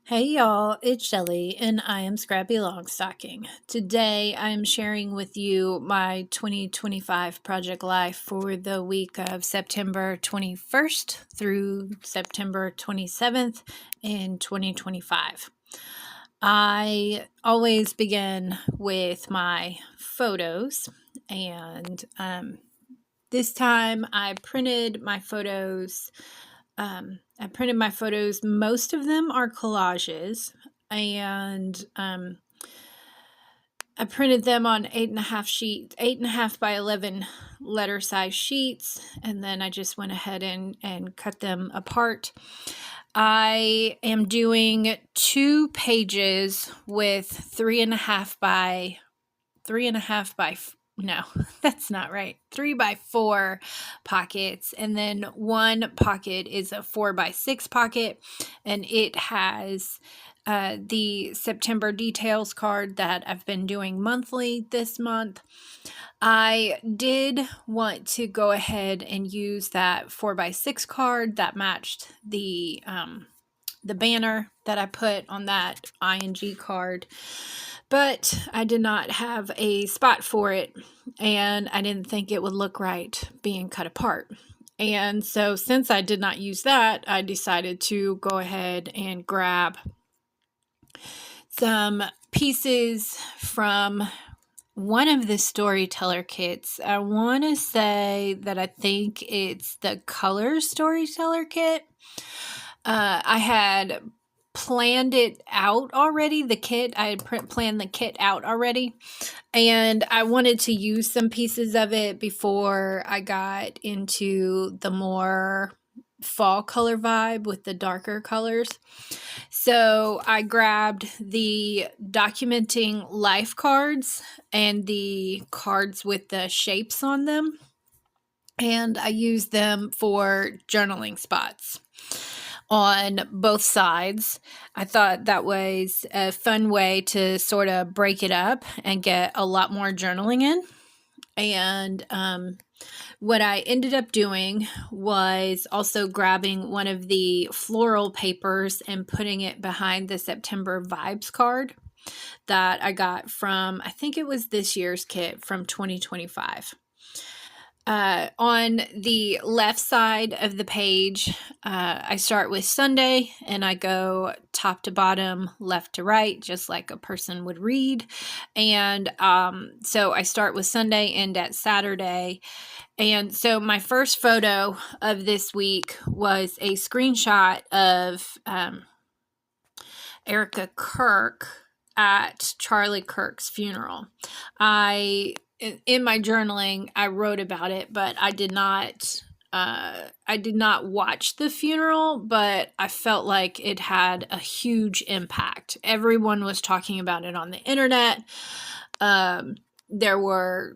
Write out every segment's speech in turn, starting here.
Hey y'all, it's Shelly and I am Scrappy Longstocking. Today I am sharing with you my 2025 project life for the week of September 21st through September 27th in 2025. I always begin with my photos, and this time I printed my photos. Most of them are collages, and I printed them on 8.5 by 11 letter size sheets, and then I just went ahead and cut them apart. I am doing 2 pages with 3.5 by no, that's not right. 3x4 pockets, and then one pocket is a 4x6 pocket, and it has the September details card that I've been doing monthly this month. I did want to go ahead and use that 4x6 card that matched the banner that I put on that ING card, but I did not have a spot for it, and I didn't think it would look right being cut apart. And so since I did not use that, I decided to go ahead and grab some pieces from one of the storyteller kits. I want to say that I think it's the color storyteller kit. I had planned it out already. I had planned the kit out already, and I wanted to use some pieces of it before I got into the more fall color vibe with the darker colors. So I grabbed the documenting life cards and the cards with the shapes on them, and I used them for journaling spots on both sides. I thought that was a fun way to sort of break it up and get a lot more journaling in. And what I ended up doing was also grabbing one of the floral papers and putting it behind the September Vibes card that I got from, I think it was this year's kit from 2025. On the left side of the page, I start with Sunday and I go top to bottom, left to right, just like a person would read. And so I start with Sunday, end at Saturday. And so my first photo of this week was a screenshot of Erica Kirk at Charlie Kirk's funeral. In my journaling, I wrote about it, but I did not watch the funeral, but I felt like it had a huge impact. Everyone was talking about it on the internet. There were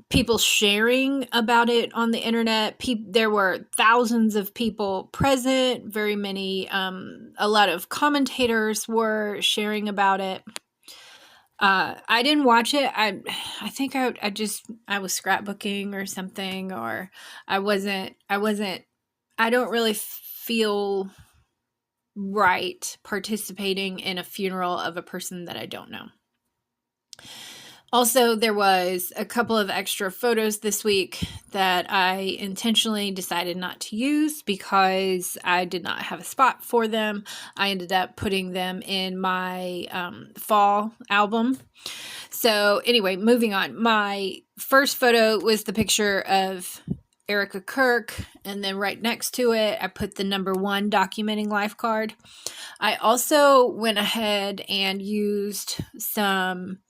people sharing about it on the internet. There were thousands of people present, very many, a lot of commentators were sharing about it. I didn't watch it. I think I was scrapbooking or something, or I don't really feel right participating in a funeral of a person that I don't know. Also, there was a couple of extra photos this week that I intentionally decided not to use because I did not have a spot for them. I ended up putting them in my fall album. So anyway, moving on. My first photo was the picture of Erica Kirk, and then right next to it, I put the number 1 documenting life card. I also went ahead and used some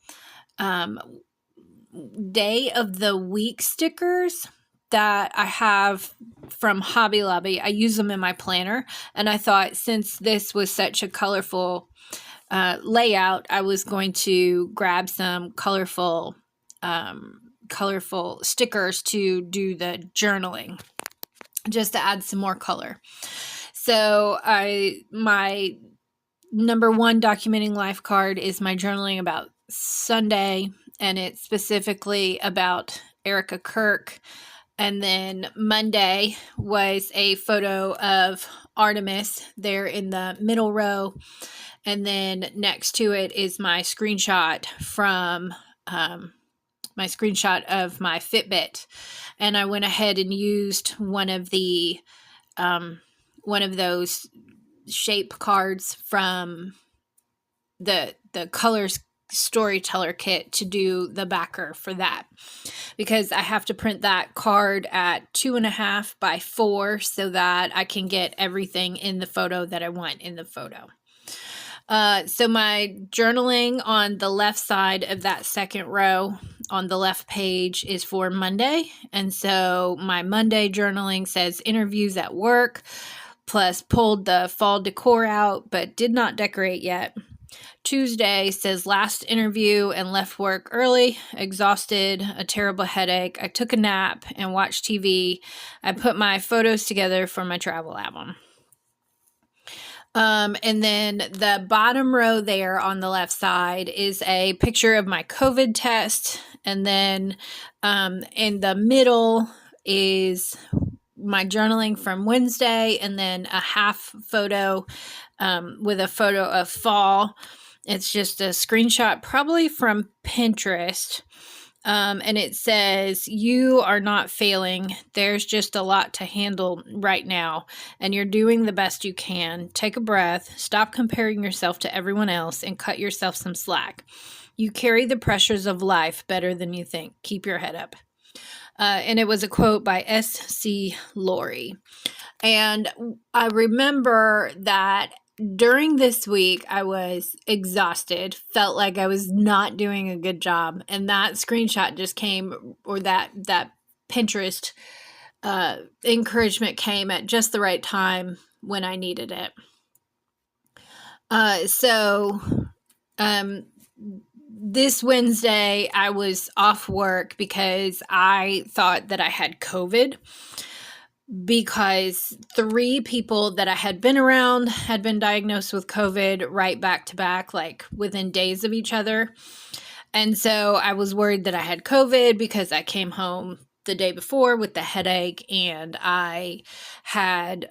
day of the week stickers that I have from Hobby Lobby. I use them in my planner, and I thought since this was such a colorful layout, I was going to grab some colorful stickers to do the journaling, just to add some more color. So my number 1 documenting life card is my journaling about Sunday, and it's specifically about Erica Kirk. And then Monday was a photo of Artemis there in the middle row. And then next to it is my screenshot from my screenshot of my Fitbit. And I went ahead and used one of those shape cards from the colors storyteller kit to do the backer for that, because I have to print that card at 2.5 by 4 so that I can get everything in the photo that I want in the photo. So my journaling on the left side of that second row on the left page is for Monday. And so my Monday journaling says interviews at work, plus pulled the fall decor out, but did not decorate yet. Tuesday says last interview and left work early, exhausted, a terrible headache. I took a nap and watched TV. I put my photos together for my travel album. And then the bottom row there on the left side is a picture of my COVID test. And then in the middle is my journaling from Wednesday, and then a half photo with a photo of fall. It's just a screenshot, probably from Pinterest. And it says, you are not failing. There's just a lot to handle right now, and you're doing the best you can. Take a breath, stop comparing yourself to everyone else, and cut yourself some slack. You carry the pressures of life better than you think. Keep your head up. And it was a quote by S.C. Laurie. And I remember that during this week, I was exhausted, felt like I was not doing a good job. And that screenshot just came, or that Pinterest encouragement came at just the right time when I needed it. This Wednesday, I was off work because I thought that I had COVID, because 3 people that I had been around had been diagnosed with COVID right back to back, like within days of each other. And so I was worried that I had COVID because I came home the day before with the headache, and I had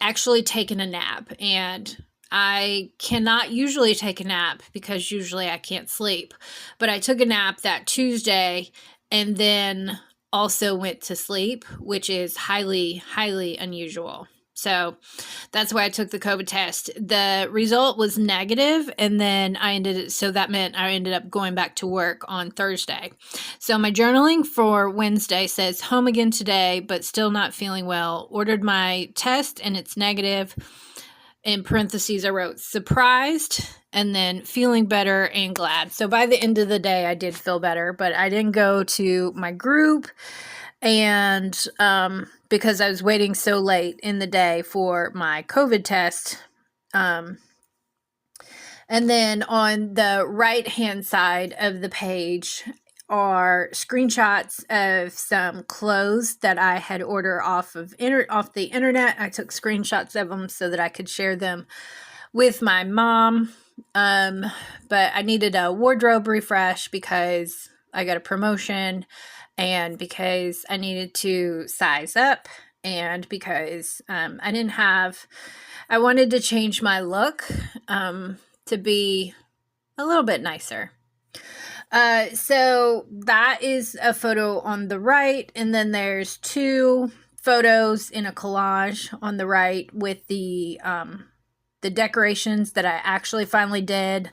actually taken a nap. And I cannot usually take a nap because usually I can't sleep. But I took a nap that Tuesday and then also went to sleep, which is highly, highly unusual. So that's why I took the COVID test. The result was negative, and then that meant I ended up going back to work on Thursday. So my journaling for Wednesday says, home again today, but still not feeling well. Ordered my test and it's negative. In parentheses, I wrote surprised, and then feeling better and glad. So by the end of the day, I did feel better, but I didn't go to my group, and because I was waiting so late in the day for my COVID test. And then on the right-hand side of the page are screenshots of some clothes that I had ordered off the internet. I took screenshots of them so that I could share them with my mom. But I needed a wardrobe refresh because I got a promotion, and because I needed to size up, and because I wanted to change my look to be a little bit nicer. So that is a photo on the right, and then there's 2 photos in a collage on the right with the decorations that I actually finally did.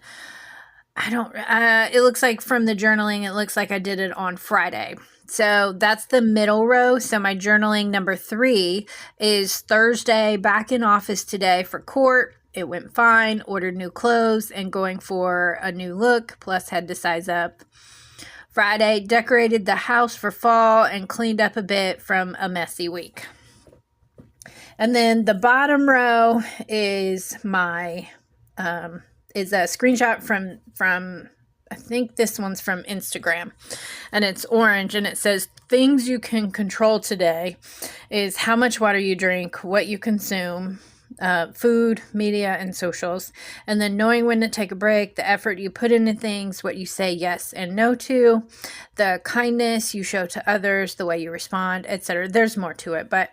It looks like from the journaling, it looks like I did it on Friday. So that's the middle row. So my journaling number 3 is Thursday, back in office today for court. It went fine, ordered new clothes and going for a new look, plus had to size up. Friday, decorated the house for fall and cleaned up a bit from a messy week. And then the bottom row is is a screenshot from I think this one's from Instagram, and it's orange, and it says things you can control today is how much water you drink, what you consume, food, media, and socials. And then knowing when to take a break, the effort you put into things, what you say yes and no to, the kindness you show to others, the way you respond, etc. There's more to it, but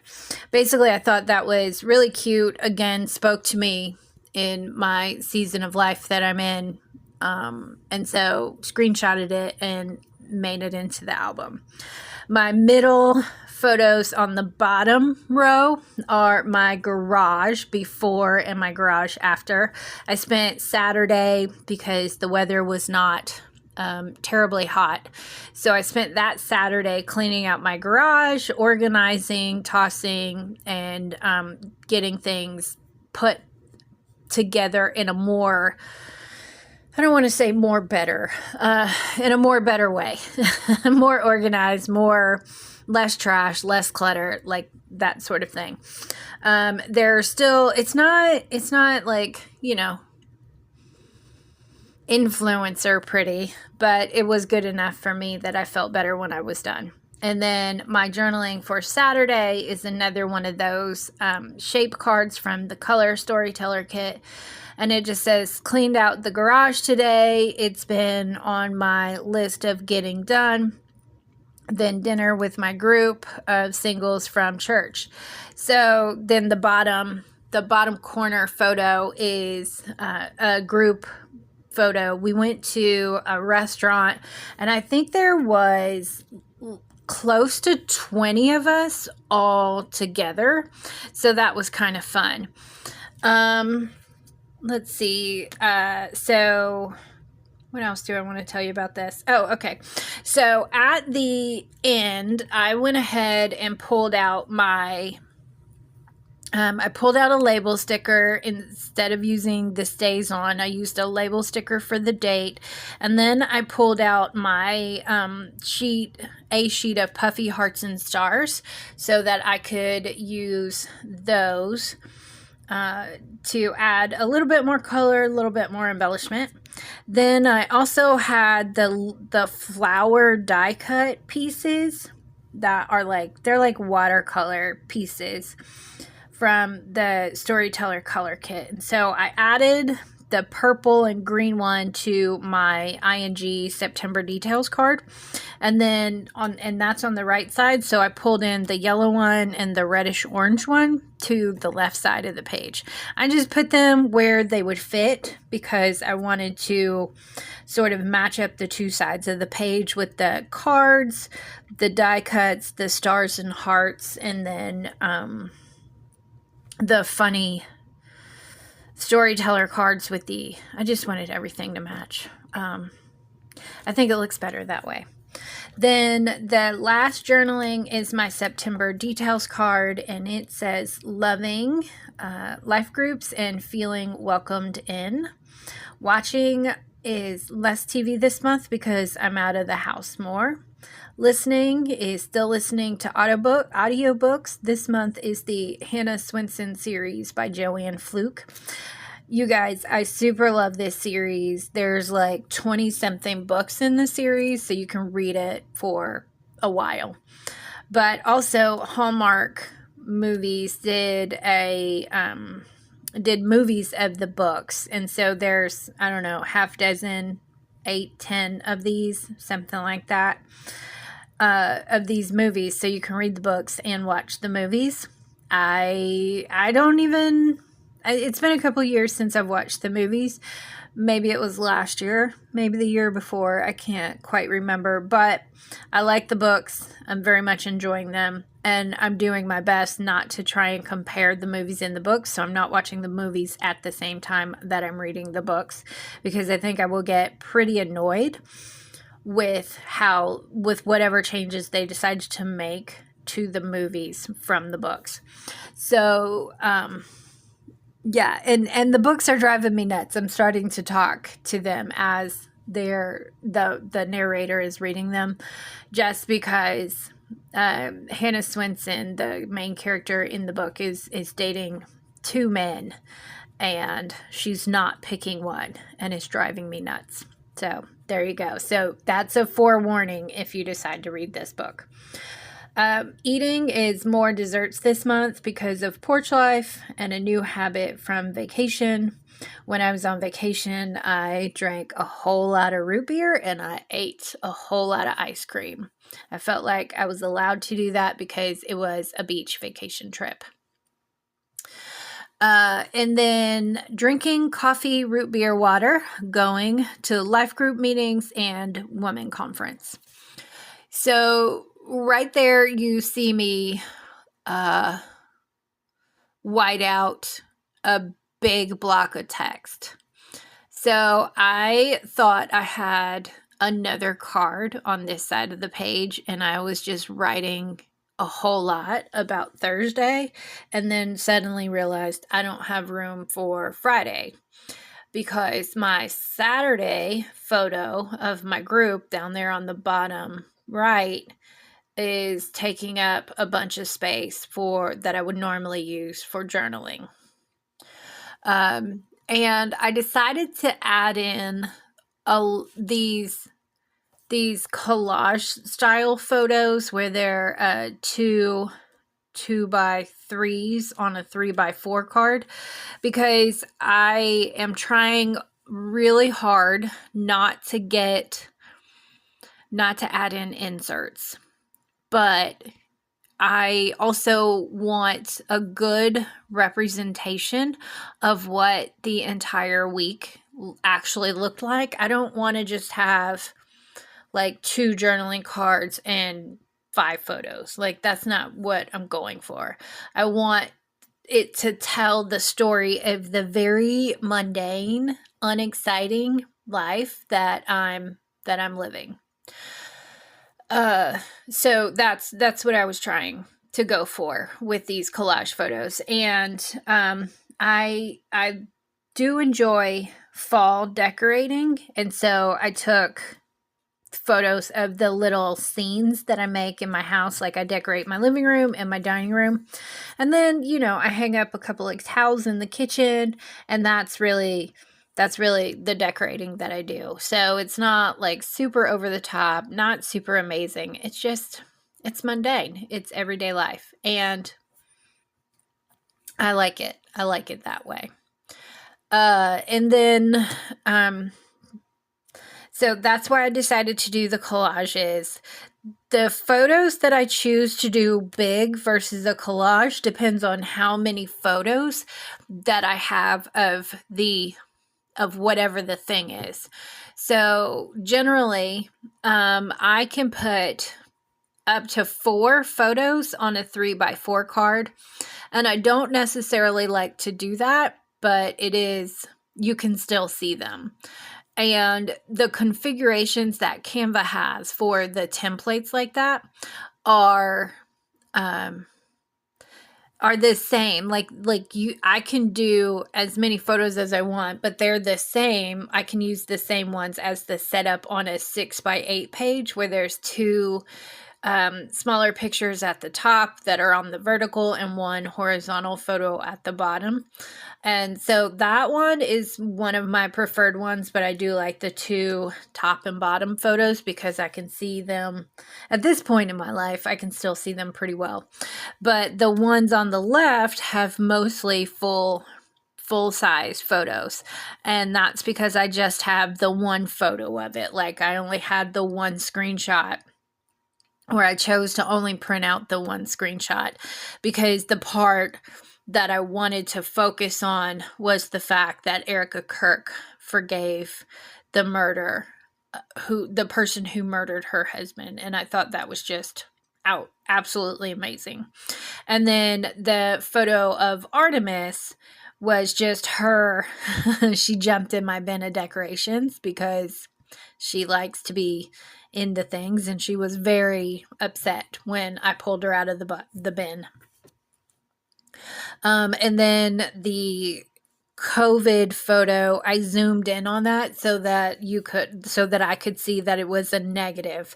basically I thought that was really cute. Again, spoke to me in my season of life that I'm in. And so screenshotted it and made it into the album. My middle photos on the bottom row are my garage before and my garage after. I spent Saturday, because the weather was not terribly hot, so I spent that Saturday cleaning out my garage, organizing, tossing, and getting things put together in a more, I don't want to say more better, in a more better way, more organized, less trash, less clutter, like that sort of thing. There's still, it's not like, influencer pretty, but it was good enough for me that I felt better when I was done. And then my journaling for Saturday is another one of those shape cards from the Color Storyteller kit. And it just says, cleaned out the garage today. It's been on my list of getting done. Then dinner with my group of singles from church. So then the bottom corner photo is a group photo. We went to a restaurant, and I think there was close to 20 of us all together. So that was kind of fun. Let's see. So what else do I want to tell you about this? Oh, okay. So at the end, I went ahead and pulled out I pulled out a label sticker. Instead of using the stays on, I used a label sticker for the date. And then I pulled out my sheet of puffy hearts and stars so that I could use those to add a little bit more color, a little bit more embellishment. Then I also had the flower die cut pieces that are they're like watercolor pieces from the Storyteller color kit. And so I added the purple and green one to my ING September details card. And then that's on the right side. So I pulled in the yellow one and the reddish orange one to the left side of the page. I just put them where they would fit because I wanted to sort of match up the two sides of the page with the cards, the die cuts, the stars and hearts, and then the funny Storyteller cards with I just wanted everything to match. I think it looks better that way. Then the last journaling is my September details card, and it says loving life groups and feeling welcomed in. Watching is less TV this month because I'm out of the house more. Listening is still listening to audiobooks. This month is the Hannah Swenson series by Joanne Fluke. You guys, I super love this series. There's like 20-something books in the series, so you can read it for a while. But also, Hallmark Movies did movies of the books. And so there's, I don't know, half dozen, 8, 10 of these, something like that, of these movies. So you can read the books and watch the movies. I don't even... It's been a couple years since I've watched the movies. Maybe it was last year, maybe the year before. I can't quite remember, but I like the books. I'm very much enjoying them, and I'm doing my best not to try and compare the movies in the books. So I'm not watching the movies at the same time that I'm reading the books, because I think I will get pretty annoyed with whatever changes they decide to make to the movies from the books. So, yeah, and the books are driving me nuts. I'm starting to talk to them as the narrator is reading them, just because Hannah Swenson, the main character in the book, is dating 2 men, and she's not picking one, and it's driving me nuts. So there you go. So that's a forewarning if you decide to read this book. Eating is more desserts this month because of porch life and a new habit from vacation. When I was on vacation, I drank a whole lot of root beer and I ate a whole lot of ice cream. I felt like I was allowed to do that because it was a beach vacation trip. And then drinking coffee, root beer, water, going to life group meetings and women conference. So right there, you see me white out a big block of text. So I thought I had another card on this side of the page, and I was just writing a whole lot about Thursday, and then suddenly realized I don't have room for Friday because my Saturday photo of my group down there on the bottom right is taking up a bunch of space for that I would normally use for journaling. And I decided to add in these collage style photos where they're 2x3s on a 3x4 card, because I am trying really hard not to add in inserts. But I also want a good representation of what the entire week actually looked like. I don't want to just have like 2 journaling cards and 5 photos. Like, that's not what I'm going for. I want it to tell the story of the very mundane, unexciting life that I'm living. So that's what I was trying to go for with these collage photos. And I do enjoy fall decorating, and so I took photos of the little scenes that I make in my house. Like, I decorate my living room and my dining room, and then I hang up a couple of towels in the kitchen, and that's really the decorating that I do. So it's not like super over the top, not super amazing. It's mundane. It's everyday life. And I like it. I like it that way. And then, so that's why I decided to do the collages. The photos that I choose to do big versus a collage depends on how many photos that I have of whatever the thing is. So generally, I can put up to 4 photos on a 3x4 card. And I don't necessarily like to do that, but you can still see them. And the configurations that Canva has for the templates like that are the same. I can do as many photos as I want, but they're the same. I can use the same ones as the setup on a 6x8 page, where there's 2 smaller pictures at the top that are on the vertical and 1 horizontal photo at the bottom. And so that one is one of my preferred ones, but I do like the 2 top and bottom photos because I can see them at this point in my life. I can still see them pretty well. But the ones on the left have mostly full-size photos, and that's because I just have the 1 photo of it. Like, I only had the 1 screenshot, or I chose to only print out the 1 screenshot, because the part that I wanted to focus on was the fact that Erica Kirk forgave the person who murdered her husband. And I thought that was just absolutely amazing. And then the photo of Artemis was just her. She jumped in my bin of decorations because she likes to be into things, and she was very upset when I pulled her out of the bin. And then the COVID photo, I zoomed in on that so that I could see that it was a negative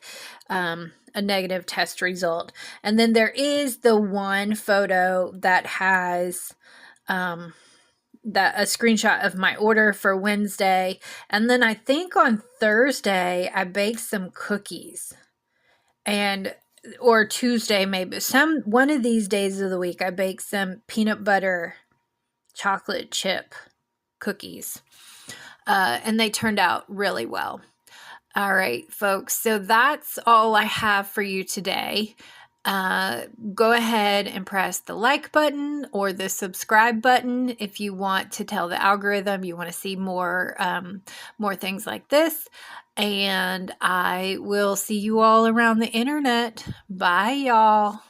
test result. And then there is the 1 photo that has a screenshot of my order for Wednesday. And then I think on Thursday I baked some cookies, and or Tuesday, maybe one of these days of the week, I baked some peanut butter chocolate chip cookies, and they turned out really well. All right, folks. So that's all I have for you today. Go ahead and press the like button or the subscribe button if you want to tell the algorithm you want to see more things like this. And I will see you all around the internet. Bye, y'all.